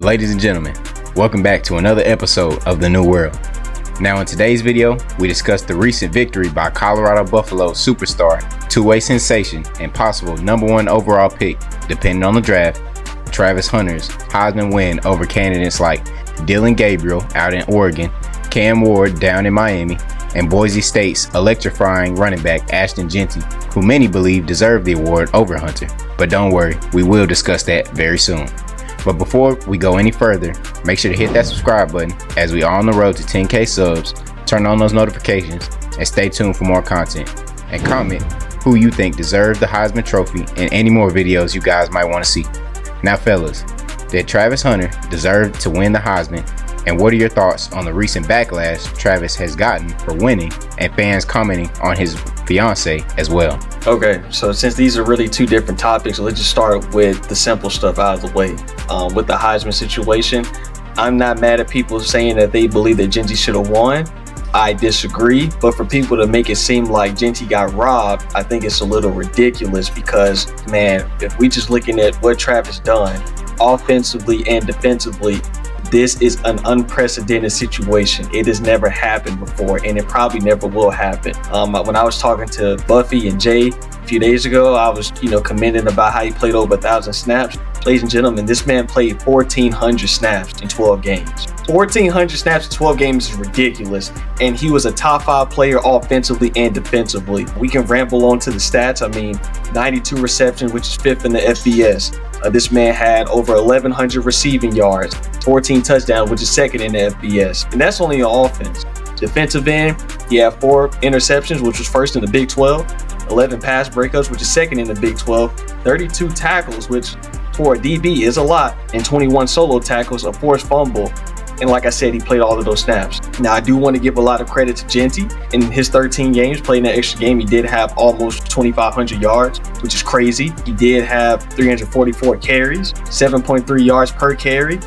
Ladies and gentlemen, welcome back to another episode of The New World. Now in today's video, we discuss the recent victory by Colorado Buffalo superstar, two-way sensation, and possible #1 overall pick, depending on the draft, Travis Hunter's Heisman win over candidates like Dillion Gabriel out in Oregon, Cam Ward down in Miami, and Boise State's electrifying running back Ashton Jeanty, who many believe deserved the award over Hunter. But don't worry, we will discuss that very soon. But before we go any further, make sure to hit that subscribe button as we are on the road to 10K subs, turn on those notifications, and stay tuned for more content. And comment who you think deserves the Heisman Trophy and any more videos you guys might want to see. Now fellas, did Travis Hunter deserve to win the Heisman? And what are your thoughts on the recent backlash Travis has gotten for winning and fans commenting on his fiancé as well? Okay, so since these are really two different topics, let's just start with the simple stuff out of the way. With the Heisman situation, I'm not mad at people saying that they believe that Jeanty should have won. I disagree, but for people to make it seem like Jeanty got robbed, I think it's a little ridiculous because, man, if we just looking at what Travis done offensively and defensively, this is an unprecedented situation. It has never happened before, and it probably never will happen. When I was talking to Buffy and Jay a few days ago, I was, commenting about how he played over 1,000 snaps. Ladies and gentlemen, this man played 1,400 snaps in 12 games. 1,400 snaps in 12 games is ridiculous, and he was a top 5 player offensively and defensively. We can ramble on to the stats. 92 receptions, which is 5th in the FBS. This man had over 1,100 receiving yards, 14 touchdowns, which is 2nd in the FBS. And that's only on offense. Defensive end, he had 4 interceptions, which was 1st in the Big 12, 11 pass breakups, which is 2nd in the Big 12, 32 tackles, which for a DB is a lot, and 21 solo tackles, a forced fumble. And like I said, he played all of those snaps. Now, I do want to give a lot of credit to Jeanty. In his 13 games, playing that extra game, he did have almost 2,500 yards, which is crazy. He did have 344 carries, 7.3 yards per carry.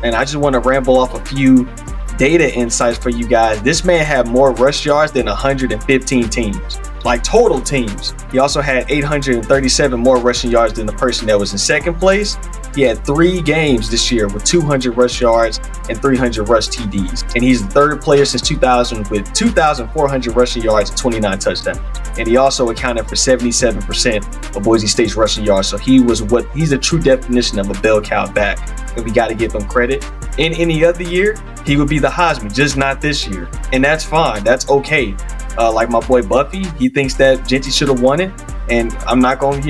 And I just want to ramble off a few data insights for you guys. This man had more rush yards than 115 teams, like total teams. He also had 837 more rushing yards than the person that was in 2nd place. He had 3 games this year with 200 rush yards and 300 rush TDs. And he's the 3rd player since 2000 with 2,400 rushing yards and 29 touchdowns. And he also accounted for 77% of Boise State's rushing yards. So he's a true definition of a bell cow back. And we got to give him credit. In any other year, he would be the Heisman, just not this year. And that's fine. That's okay. Like my boy Buffy, he thinks that Jeanty should have won it. And I'm not really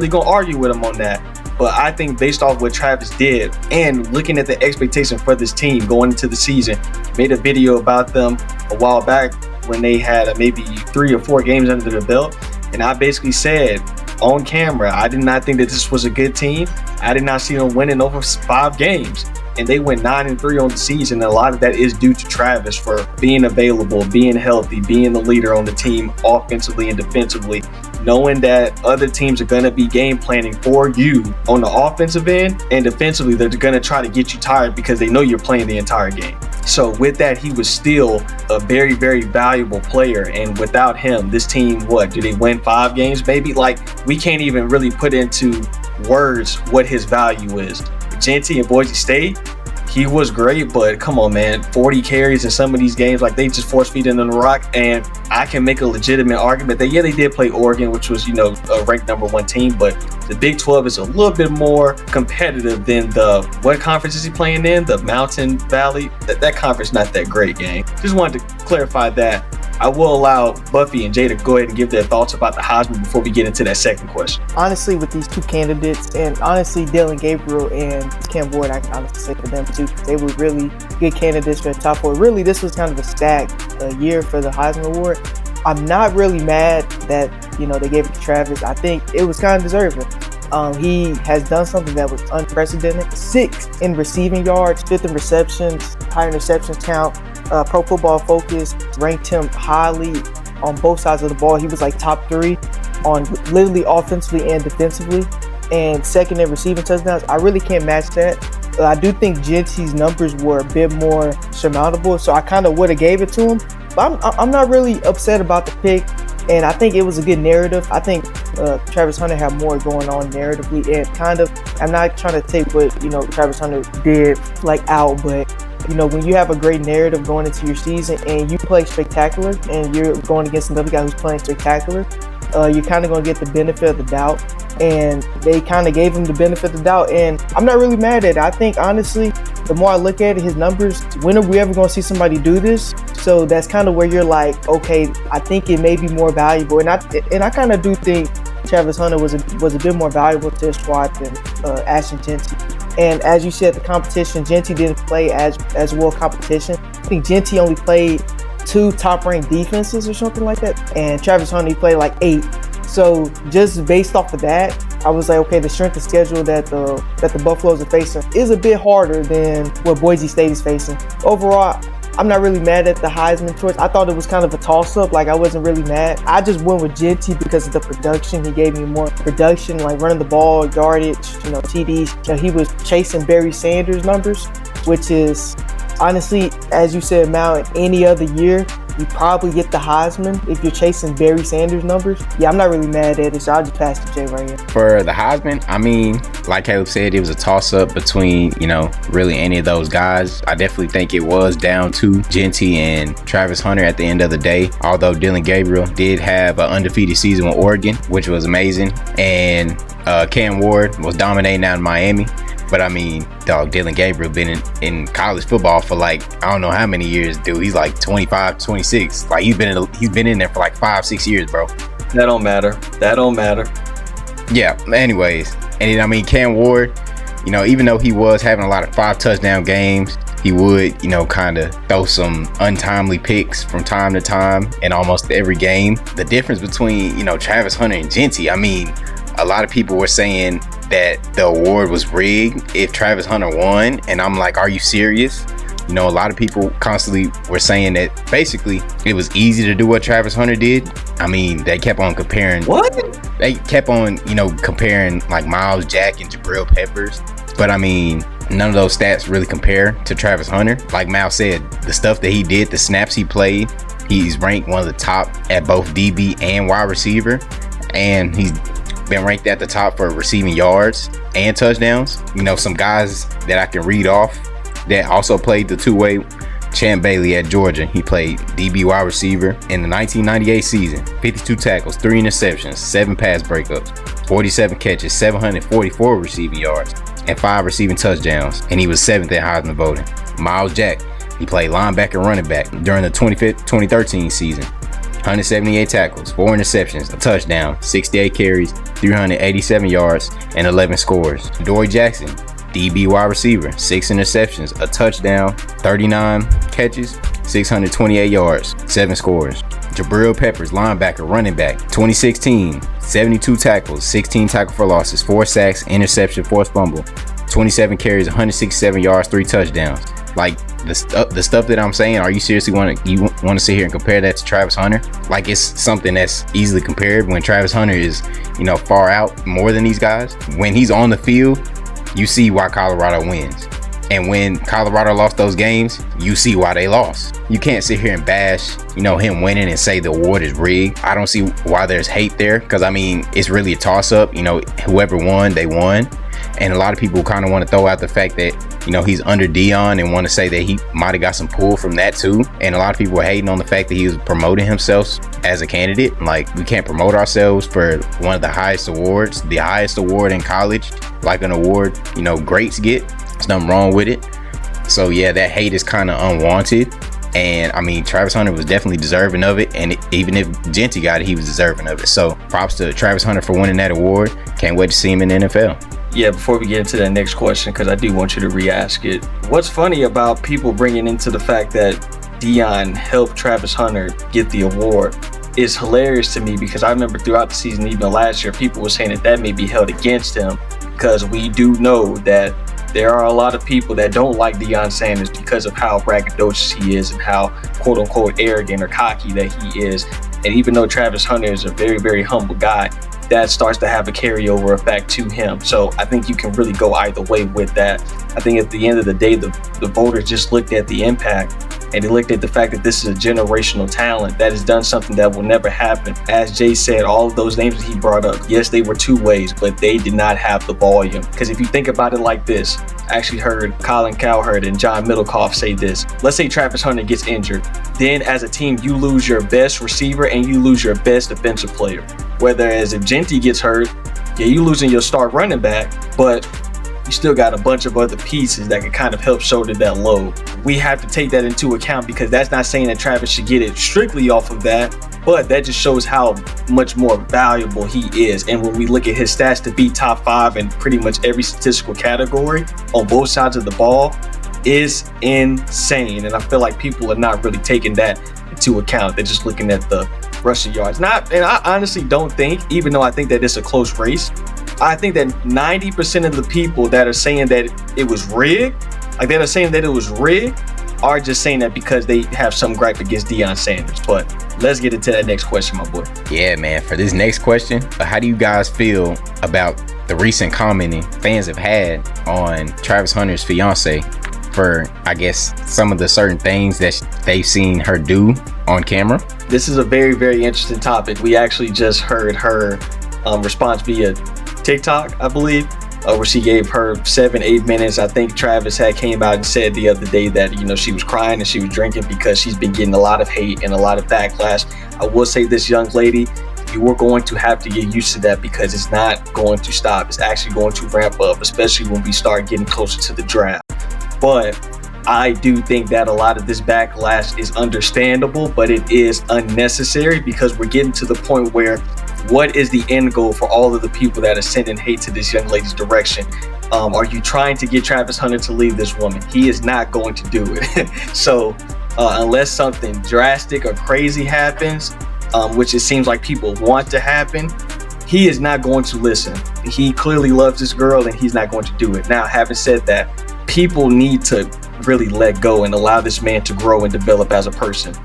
going to argue with him on that. But I think based off what Travis did and looking at the expectation for this team going into the season, made a video about them a while back when they had maybe 3 or 4 games under their belt. And I basically said on camera, I did not think that this was a good team. I did not see them winning over 5 games. And they went 9-3 on the season. And a lot of that is due to Travis for being available, being healthy, being the leader on the team offensively and defensively, knowing that other teams are going to be game planning for you on the offensive end, and defensively they're going to try to get you tired because they know you're playing the entire game. So with that, he was still a very, very valuable player. And without him, this team, do they win 5 games maybe? We can't even really put into words what his value is. Jeanty and Boise State, he was great, but come on, man, 40 carries in some of these games, they just force-feed in the rock. And I can make a legitimate argument that, they did play Oregon, which was, a ranked #1 team, but the Big 12 is a little bit more competitive than what conference is he playing in? The Mountain Valley? That conference not that great, gang. Just wanted to clarify that. I will allow Buffy and Jay to go ahead and give their thoughts about the Heisman before we get into that second question. Honestly, with these 2 candidates, and honestly, Dillion Gabriel and Cam Ward, I can honestly say for them too, they were really good candidates for the top 4. Really, this was kind of a stacked year for the Heisman Award. I'm not really mad that, they gave it to Travis. I think it was kind of deserving. He has done something that was unprecedented. 6th in receiving yards, 5th in receptions, high interceptions count. Pro Football Focus ranked him highly on both sides of the ball. He was top 3 on literally offensively and defensively, and 2nd in receiving touchdowns. I really can't match that. I do think Jeanty's numbers were a bit more surmountable, so I kind of would have gave it to him. But I'm not really upset about the pick. And I think it was a good narrative. I think Travis Hunter had more going on narratively, and kind of, I'm not trying to take what, Travis Hunter did like out, but when you have a great narrative going into your season and you play spectacular and you're going against another guy who's playing spectacular, you're kind of going to get the benefit of the doubt. And they kind of gave him the benefit of the doubt. And I'm not really mad at it. I think, honestly, the more I look at it, his numbers, when are we ever going to see somebody do this? So that's kind of where you're like, okay, I think it may be more valuable. And I kind of do think Travis Hunter was a bit more valuable to his squad than Ashton Jeanty. And as you said, the competition, Jeanty didn't play as well competition. I think Jeanty only played 2 top-ranked defenses or something like that. And Travis Hunter played like 8. So just based off of that, I was like, okay, the strength of schedule that the Buffaloes are facing is a bit harder than what Boise State is facing. Overall, I'm not really mad at the Heisman choice. I thought it was kind of a toss-up. Like, I wasn't really mad. I just went with Jeanty because of the production. He gave me more production, like running the ball, yardage, TDs. He was chasing Barry Sanders numbers, which is, honestly, as you said, Mal, in any other year, you probably get the Heisman if you're chasing Barry Sanders numbers. Yeah, I'm not really mad at it, so I'll just pass to Jay right here. For the Heisman, I mean, like Caleb said, it was a toss-up between, really any of those guys. I definitely think it was down to Jeanty and Travis Hunter at the end of the day, although Dillion Gabriel did have an undefeated season with Oregon, which was amazing, and Cam Ward was dominating out in Miami. But I mean, dog, Dillion Gabriel been in college football for like, I don't know how many years, dude. He's like 25, 26. Like he's been in there for like 5-6 years, bro. That don't matter. Yeah, anyways. And then, I mean, Cam Ward, even though he was having a lot of 5 touchdown games, he would, kind of throw some untimely picks from time to time in almost every game. The difference between, Travis Hunter and Jeanty, I mean, a lot of people were saying that the award was rigged if Travis Hunter won, and I'm like, are you serious? A lot of people constantly were saying that basically it was easy to do what Travis Hunter did. I mean, they kept on comparing. What? They kept on, comparing like Miles Jack and Jabril Peppers, but I mean, none of those stats really compare to Travis Hunter. Like Mal said, the stuff that he did, the snaps he played, he's ranked one of the top at both DB and wide receiver, and he's been ranked at the top for receiving yards and touchdowns. Some guys that I can read off that also played the two-way. Champ Bailey at Georgia, he played DB wide receiver in the 1998 season. 52 tackles, 3 interceptions, 7 pass breakups, 47 catches, 744 receiving yards, and 5 receiving touchdowns. And he was 7th at Heisman voting. Miles Jack, he played linebacker and running back during the 2013 season. 178 tackles, 4 interceptions, a touchdown, 68 carries, 387 yards, and 11 scores. Dory Jackson, DB wide receiver, 6 interceptions, a touchdown, 39 catches, 628 yards, 7 scores. Jabril Peppers, linebacker, running back, 2016, 72 tackles, 16 tackle for losses, 4 sacks, interception, forced fumble, 27 carries, 167 yards, 3 touchdowns. Like, the stuff that I'm saying, are you seriously want to sit here and compare that to Travis Hunter? Like, it's something that's easily compared when Travis Hunter is, far out more than these guys. When he's on the field, you see why Colorado wins. And when Colorado lost those games, you see why they lost. You can't sit here and bash, him winning and say the award is rigged. I don't see why there's hate there, because I mean, it's really a toss-up. Whoever won, they won. And a lot of people kind of want to throw out the fact that, he's under Dion and want to say that he might have got some pull from that too. And a lot of people were hating on the fact that he was promoting himself as a candidate. Like, we can't promote ourselves for one of the highest awards, the highest award in college, like an award, greats get. There's nothing wrong with it. So yeah, that hate is kind of unwanted. And I mean, Travis Hunter was definitely deserving of it. And even if Jeanty got it, he was deserving of it. So props to Travis Hunter for winning that award. Can't wait to see him in the NFL. Yeah, before we get into that next question, because I do want you to re-ask it. What's funny about people bringing into the fact that Dion helped Travis Hunter get the award is hilarious to me, because I remember throughout the season, even last year, people were saying that may be held against him, because we do know that there are a lot of people that don't like Deion Sanders because of how braggadocious he is and how quote-unquote arrogant or cocky that he is. And even though Travis Hunter is a very, very humble guy, that starts to have a carryover effect to him. So I think you can really go either way with that. I think at the end of the day, the voters just looked at the impact and they looked at the fact that this is a generational talent that has done something that will never happen. As Jay said, all of those names that he brought up, yes, they were two ways, but they did not have the volume. Because if you think about it like this, I actually heard Colin Cowherd and John Middlecoff say this. Let's say Travis Hunter gets injured. Then as a team, you lose your best receiver and you lose your best defensive player. Whereas if Jeanty gets hurt, yeah, you losing your star running back, but you still got a bunch of other pieces that can kind of help shoulder that load. We have to take that into account, because that's not saying that Travis should get it strictly off of that, but that just shows how much more valuable he is. And when we look at his stats to be top 5 in pretty much every statistical category on both sides of the ball is insane. And I feel like people are not really taking that into account. They're just looking at the rushing yards. And I honestly don't think, even though I think that it's a close race, I think that 90% of the people that are saying that it was rigged, like that are saying that it was rigged, are just saying that because they have some gripe against Deion Sanders. But let's get into that next question, my boy. Yeah, man. For this next question, how do you guys feel about the recent commenting fans have had on Travis Hunter's fiance for, I guess, some of the certain things that they've seen her do on camera? This is a very, very interesting topic. We actually just heard her response via TikTok, I believe, where she gave her 7-8 minutes. I think Travis had came out and said the other day that, you know, she was crying and she was drinking because she's been getting a lot of hate and a lot of backlash. I will say this, young lady, you are going to have to get used to that, because it's not going to stop. It's actually going to ramp up, especially when we start getting closer to the draft. But I do think that a lot of this backlash is understandable, but it is unnecessary, because we're getting to the point where what is the end goal for all of the people that are sending hate to this young lady's direction? Are you trying to get Travis Hunter to leave this woman? He is not going to do it. So unless something drastic or crazy happens, which it seems like people want to happen, he is not going to listen. He clearly loves this girl and he's not going to do it. Now, having said that, people need to really let go and allow this man to grow and develop as a person.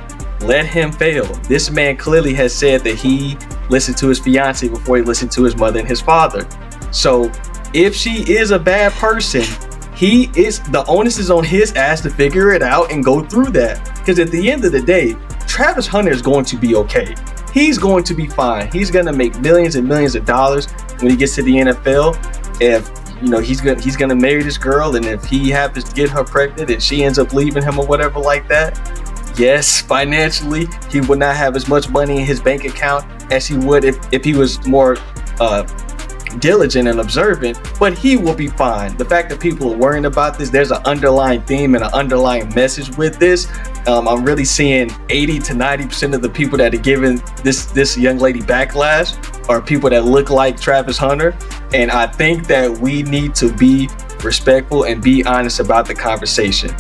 Let him fail. This man clearly has said that he listened to his fiance before he listened to his mother and his father. So if she is a bad person, the onus is on his ass to figure it out and go through that. Because at the end of the day, Travis Hunter is going to be okay. He's going to be fine. He's going to make millions and millions of dollars when he gets to the NFL. If he's gonna marry this girl, and if he happens to get her pregnant and she ends up leaving him or whatever like that, yes, financially he would not have as much money in his bank account as he would if he was more diligent and observant, but he will be fine. The fact that people are worrying about this, there's an underlying theme and an underlying message with this. I'm really seeing 80 to 90% of the people that are giving this young lady backlash are people that look like Travis Hunter. And I think that we need to be respectful and be honest about the conversation.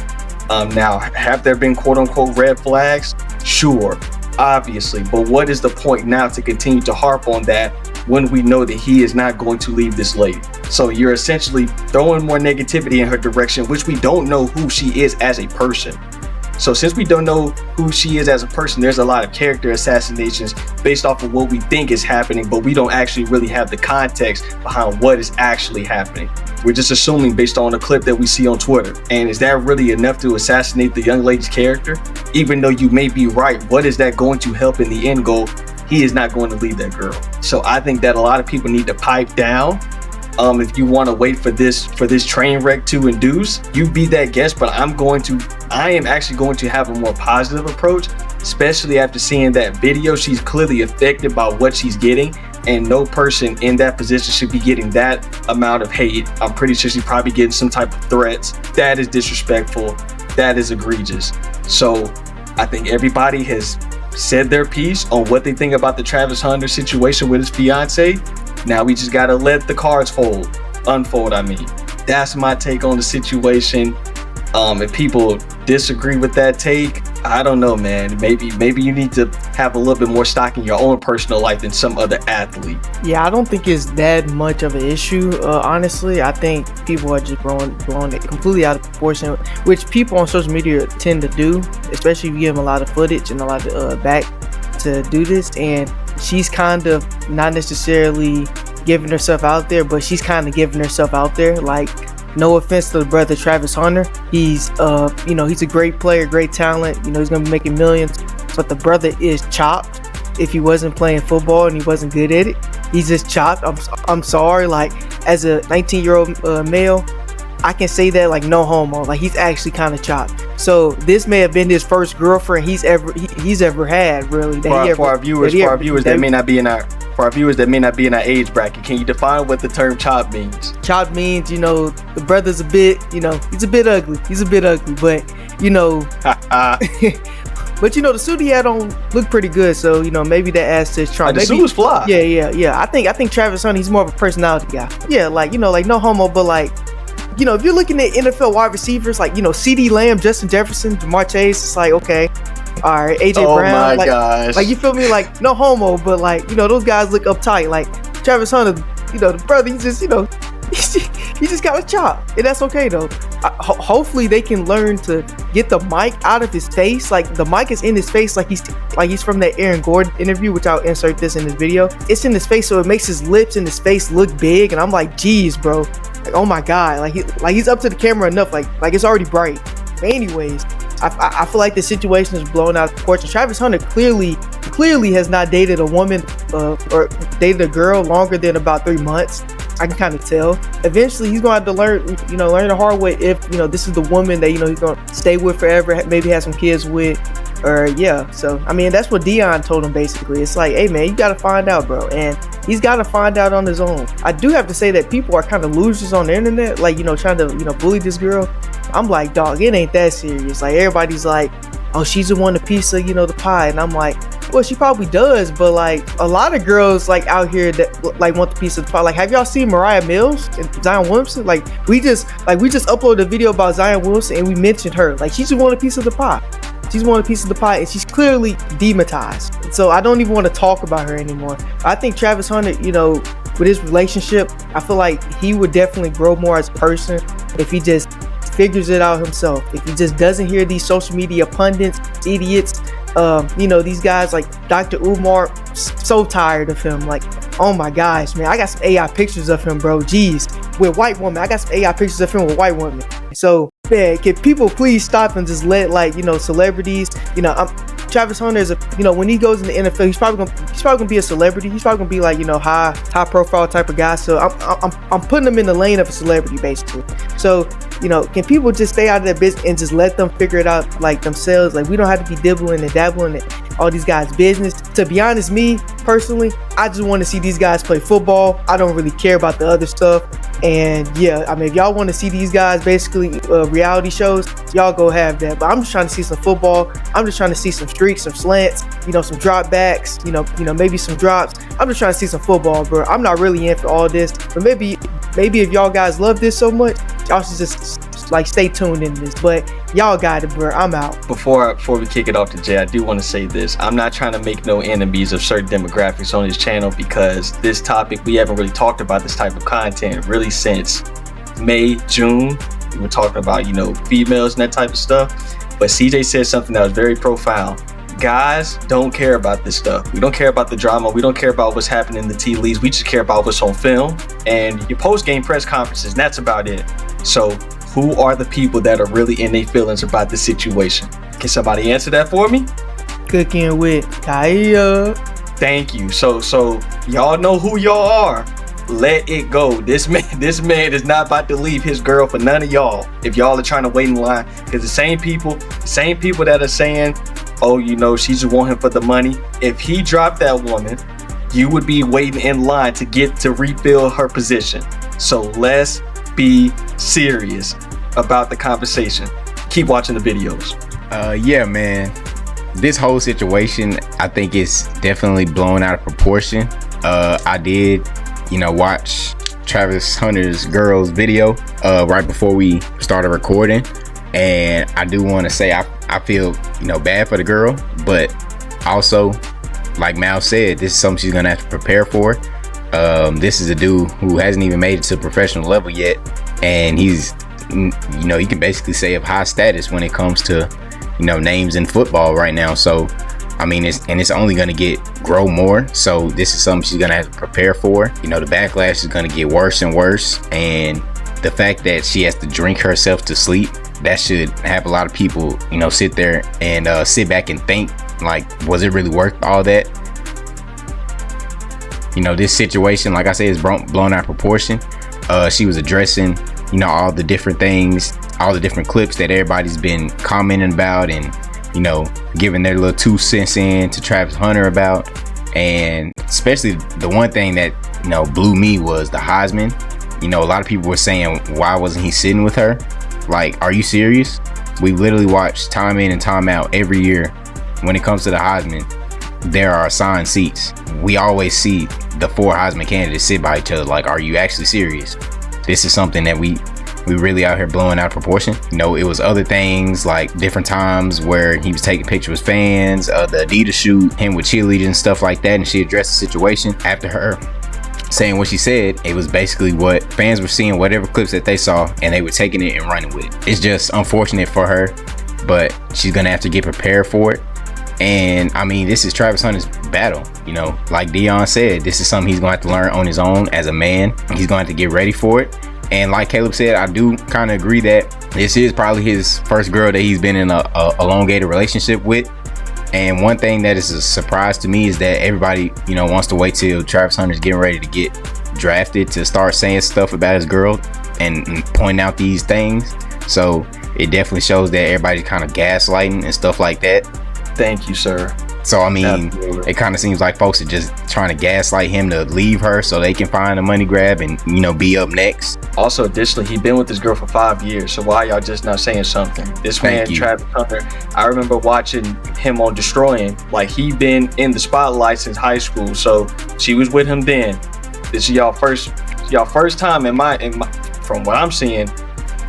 Now, have there been quote unquote red flags? Sure, obviously. But what is the point now to continue to harp on that when we know that he is not going to leave this lady? So you're essentially throwing more negativity in her direction, which we don't know who she is as a person. So since we don't know who she is as a person, there's a lot of character assassinations based off of what we think is happening, but we don't actually really have the context behind what is actually happening. We're just assuming based on a clip that we see on Twitter. And is that really enough to assassinate the young lady's character? Even though you may be right, what is that going to help in the end goal? He is not going to leave that girl. So I think that a lot of people need to pipe down. If you want to wait for this train wreck to induce, you be that guest, but I am actually going to have a more positive approach, especially after seeing that video. She's clearly affected by what she's getting, and no person in that position should be getting that amount of hate. I'm pretty sure she's probably getting some type of threats. That is disrespectful. That is egregious. So I think everybody has said their piece on what they think about the Travis Hunter situation with his fiance. Now we just gotta let the cards unfold. I mean, that's my take on the situation. If people disagree with that take, I don't know, man. Maybe you need to have a little bit more stock in your own personal life than some other athlete. Yeah, I don't think it's that much of an issue. Honestly, I think people are just blowing it completely out of proportion, which people on social media tend to do, especially if you give them a lot of footage and a lot of back to do this. And she's kind of not necessarily giving herself out there, but she's kind of giving herself out there. Like, no offense to the brother Travis Hunter, he's he's a great player, great talent. He's gonna be making millions, but the brother is chopped. If he wasn't playing football and he wasn't good at it, he's just chopped. I'm sorry. Like, as a 19-year-old male, I can say that, like, no homo. Like, he's actually kind of chopped. So this may have been his first girlfriend he's ever had, really. For our viewers that may not be in our age bracket, can you define what the term chop means? Chop means, the brother's a bit, he's a bit ugly. But but the suit he had on looked pretty good, so maybe that adds to his charm. The suit was fly. Yeah. I think Travis Hunter, he's more of a personality guy. Yeah, like no homo, but like, if you're looking at NFL wide receivers, like, CeeDee Lamb, Justin Jefferson, Jamar Chase, it's like, okay, all right, AJ Brown. Oh my gosh. Like, you feel me? Like, no homo, but like, those guys look uptight. Like, Travis Hunter, the brother, he just, he just got a chop, and that's okay though. Hopefully they can learn to get the mic out of his face. Like, the mic is in his face, like he's from that Aaron Gordon interview, which I'll insert this in this video. It's in his face, so it makes his lips and his face look big, and I'm like, geez, bro. Like, oh my god, like he's up to the camera enough, like it's already bright. But anyways, I feel like the situation is blown out of proportion. Travis Hunter clearly has not dated a woman or dated a girl longer than about 3 months. I can kind of tell. Eventually, he's gonna have to learn the hard way if this is the woman that he's gonna stay with forever, maybe have some kids with, or yeah. So I mean, that's what Dion told him basically. It's like, hey man, you gotta find out, bro, and he's gotta find out on his own. I do have to say that people are kind of losers on the internet, like trying to bully this girl. I'm like, dog, it ain't that serious. Like, everybody's like, oh, she's the one a piece of the pie, and I'm like, well, she probably does, but like a lot of girls like out here that like want the piece of the pie. Like, have y'all seen Mariah Mills and Zion Williamson? Like we just uploaded a video about Zion Williamson and we mentioned her. Like, she just want a piece of the pie. She's want a piece of the pie, and she's clearly demonetized. So I don't even want to talk about her anymore. I think Travis Hunter, with his relationship, I feel like he would definitely grow more as a person if he just figures it out himself. If he just doesn't hear these social media pundits, idiots, these guys like Dr. Umar, so tired of him. Like, oh my gosh, man, I got some AI pictures of him, bro. Jeez, with white woman, I got some AI pictures of him with white women. So, man, can people please stop and just let celebrities, Travis Hunter is when he goes in the NFL, he's probably gonna be a celebrity. He's probably gonna be like, high profile type of guy. So I'm putting him in the lane of a celebrity basically. So, can people just stay out of that business and just let them figure it out like themselves? Like, we don't have to be dibbling and dabbling in all these guys' business. To be honest, me personally, I just want to see these guys play football. I don't really care about the other stuff. And yeah, I mean, if y'all want to see these guys basically reality shows, y'all go have that. But I'm just trying to see some football. I'm just trying to see some streaks, some slants, some drop backs, maybe some drops. I'm just trying to see some football, bro. I'm not really in for all this. But maybe if y'all guys love this so much, y'all should just like stay tuned in this. But y'all got it, bro. I'm out. Before we kick it off to Jay, I do want to say this. I'm not trying to make no enemies of certain demographics on this channel, because this topic, we haven't really talked about this type of content really since May, June. We were talking about, females and that type of stuff. But CJ said something that was very profound. Guys don't care about this stuff. We don't care about the drama. We don't care about what's happening in the tea leaves. We just care about what's on film and your post-game press conferences, and that's about it. So who are the people that are really in their feelings about the situation? Can somebody answer that for me? Cooking with Kaya. Thank you. So y'all know who y'all are. Let it go. This man is not about to leave his girl for none of y'all. If y'all are trying to wait in line, because the same people that are saying, oh, she just want him for the money. If he dropped that woman, you would be waiting in line to get to refill her position. So let's be serious about the conversation. Keep watching the videos. Yeah, man. This whole situation, I think it's definitely blown out of proportion. I did, watch Travis Hunter's girl's video right before we started recording, and I do want to say I feel bad for the girl, but also, like Mal said, this is something she's gonna have to prepare for. This is a dude who hasn't even made it to professional level yet, and he's you can basically say of high status when it comes to names in football right now. So I mean, it's only going to grow more. So this is something she's going to have to prepare for. The backlash is going to get worse and worse, and the fact that she has to drink herself to sleep, that should have a lot of people, sit there and sit back and think, like, was it really worth all that? This situation, like I said, is blown out of proportion. She was addressing, all the different things, all the different clips that everybody's been commenting about, and giving their little 2 cents in to Travis Hunter about. And especially the one thing that blew me was the Heisman. A lot of people were saying, why wasn't he sitting with her? Like, are you serious? We literally watch time in and time out every year. When it comes to the Heisman, there are assigned seats. We always see the 4 Heisman candidates sit by each other. Like, are you actually serious? This is something that we really out here blowing out of proportion. It was other things, like different times where he was taking pictures with fans, the Adidas shoot, him with cheerleaders and stuff like that, and she addressed the situation after her saying what she said. It was basically what fans were seeing, whatever clips that they saw, and they were taking it and running with it. It's just unfortunate for her, but she's gonna have to get prepared for it. And I mean, this is Travis Hunter's battle. Like Dion said, this is something he's gonna have to learn on his own as a man. He's gonna have to get ready for it. And like Caleb said, I do kind of agree that this is probably his first girl that he's been in a elongated relationship with. And one thing that is a surprise to me is that everybody, wants to wait till Travis Hunter's getting ready to get drafted to start saying stuff about his girl and pointing out these things. So it definitely shows that everybody's kind of gaslighting and stuff like that. Thank you, sir. So I mean, Absolutely. It kind of seems like folks are just trying to gaslight him to leave her so they can find a money grab and be up next. Also, additionally, he's been with this girl for 5 years. So why y'all just not saying something? This man, Travis Hunter, I remember watching him on Destroying. Like, he been in the spotlight since high school. So she was with him then. This is y'all first time in my from what I'm seeing,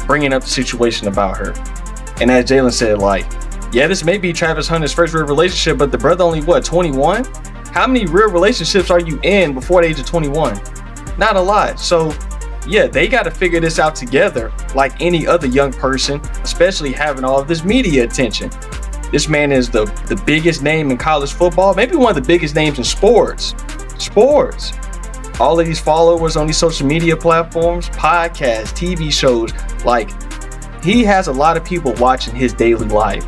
bringing up the situation about her. And as Jalen said, like, yeah, this may be Travis Hunter's first real relationship, but the brother only, 21? How many real relationships are you in before the age of 21? Not a lot. So, yeah, they got to figure this out together like any other young person, especially having all of this media attention. This man is the biggest name in college football, maybe one of the biggest names in sports. All of these followers on these social media platforms, podcasts, TV shows, like, he has a lot of people watching his daily life.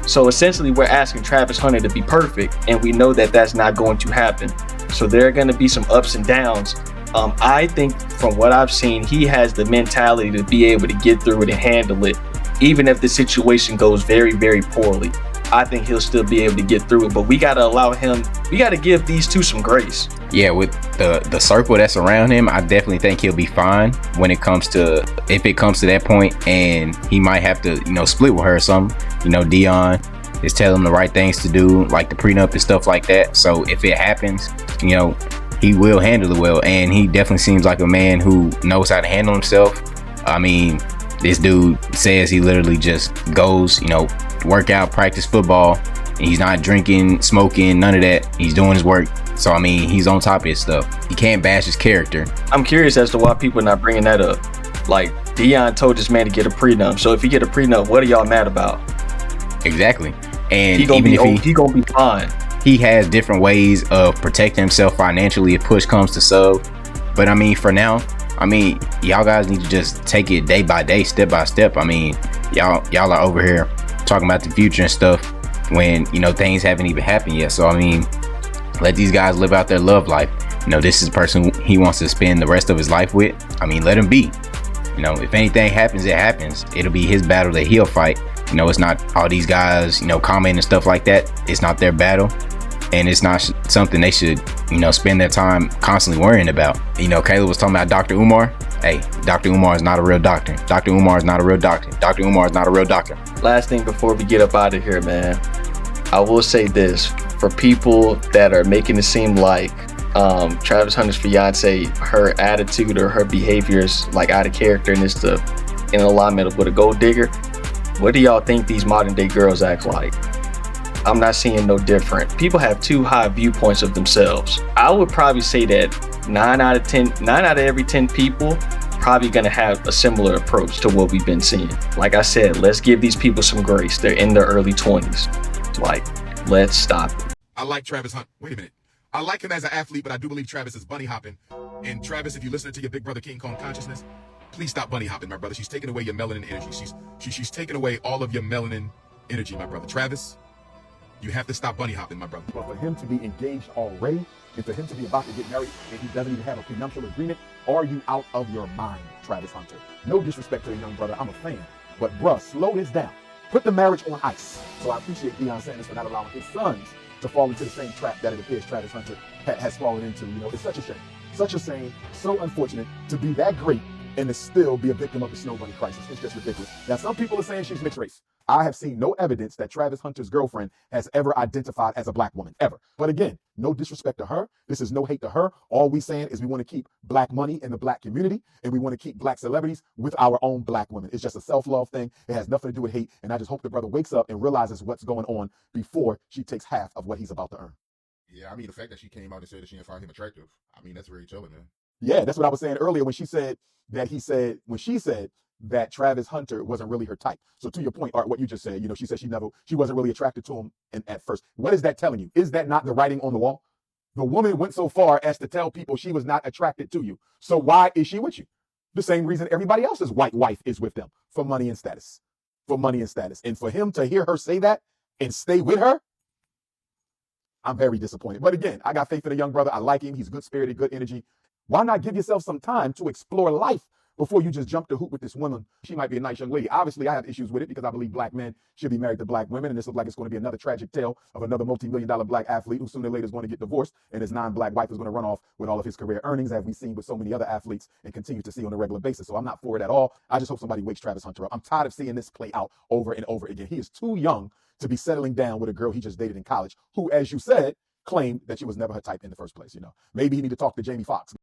So essentially, we're asking Travis Hunter to be perfect, and we know that that's not going to happen. So there are going to be some ups and downs. I think from what I've seen, he has the mentality to be able to get through it and handle it, even if the situation goes very, very poorly. I think he'll still be able to get through it, but we got to give these two some grace. Yeah, with the circle that's around him, I definitely think he'll be fine if it comes to that point, and he might have to, split with her or something. Dion is telling him the right things to do, like the prenup and stuff like that. So if it happens, he will handle it well, and he definitely seems like a man who knows how to handle himself. I mean, this dude says he literally just goes, work out, practice football, and he's not drinking, smoking, none of that. He's doing his work. So I mean, he's on top of his stuff. He can't bash his character. I'm curious as to why people are not bringing that up. Like, Dion told this man to get a prenup. So if he get a prenup, what are y'all mad about? Exactly. And he gonna be fine. He has different ways of protecting himself financially if push comes to shove. But I mean, for now, y'all guys need to just take it day by day, step by step. I mean, y'all are over here talking about the future and stuff when things haven't even happened yet. So I mean, let these guys live out their love life. This is the person he wants to spend the rest of his life with. I mean, let him be. If anything happens, it happens. It'll be his battle that he'll fight. It's not all these guys commenting and stuff like that. It's not their battle, and it's not something they should spend their time constantly worrying about. Caleb was talking about Dr. Umar. Hey, Dr. Umar is not a real doctor. Dr. Umar is not a real doctor. Dr. Umar is not a real doctor. Last thing before we get up out of here, man, I will say this for people that are making it seem like Travis Hunter's fiance, her attitude or her behavior is like out of character and it's in alignment with a gold digger. What do y'all think these modern day girls act like? I'm not seeing no different. People have too high viewpoints of themselves. I would probably say that 9 out of every 10 people probably gonna have a similar approach to what we've been seeing. Like I said, let's give these people some grace. They're in their early 20s. Like, let's stop it. I like Travis Hunt. Wait a minute. I like him as an athlete, but I do believe Travis is bunny hopping. And Travis, if you listen to your big brother King Kong consciousness, Please stop bunny hopping, my brother. She's taking away your melanin energy. She's taking away all of your melanin energy, my brother. Travis, you have to stop bunny hopping, my brother. But for him to be engaged already, and for him to be about to get married, and he doesn't even have a prenuptial agreement, are you out of your mind, Travis Hunter? No disrespect to the young brother, I'm a fan, but bruh, slow this down. Put the marriage on ice. So I appreciate Deion Sanders for not allowing his sons to fall into the same trap that it appears Travis Hunter has fallen into. You know, it's such a shame. Such a shame, so unfortunate to be that great and to still be a victim of the snow bunny crisis. It's just ridiculous. Now, some people are saying she's mixed race. I have seen no evidence that Travis Hunter's girlfriend has ever identified as a black woman, ever. But again, no disrespect to her. This is no hate to her. All we saying is we want to keep black money in the black community, and we want to keep black celebrities with our own black women. It's just a self-love thing. It has nothing to do with hate. And I just hope the brother wakes up and realizes what's going on before she takes half of what he's about to earn. Yeah, I mean, the fact that she came out and said that she didn't find him attractive, I mean, that's very telling, man. Yeah, that's what I was saying earlier when she said that Travis Hunter wasn't really her type. So to your point, Art, what you just said, you know, she said she wasn't really attracted to him at first. What is that telling you? Is that not the writing on the wall? The woman went so far as to tell people she was not attracted to you. So why is she with you? The same reason everybody else's white wife is with them, for money and status. For money and status. And for him to hear her say that and stay with her, I'm very disappointed. But again, I got faith in the young brother. I like him. He's good-spirited, good energy. Why not give yourself some time to explore life before you just jump the hoop with this woman? She might be a nice young lady. Obviously, I have issues with it because I believe black men should be married to black women. And this looks like it's going to be another tragic tale of another multi-million-dollar black athlete who sooner or later is going to get divorced, and his non-black wife is going to run off with all of his career earnings, as we've seen with so many other athletes and continue to see on a regular basis. So I'm not for it at all. I just hope somebody wakes Travis Hunter up. I'm tired of seeing this play out over and over again. He is too young to be settling down with a girl he just dated in college, who, as you said, claimed that she was never her type in the first place. You know, maybe he need to talk to Jamie Foxx.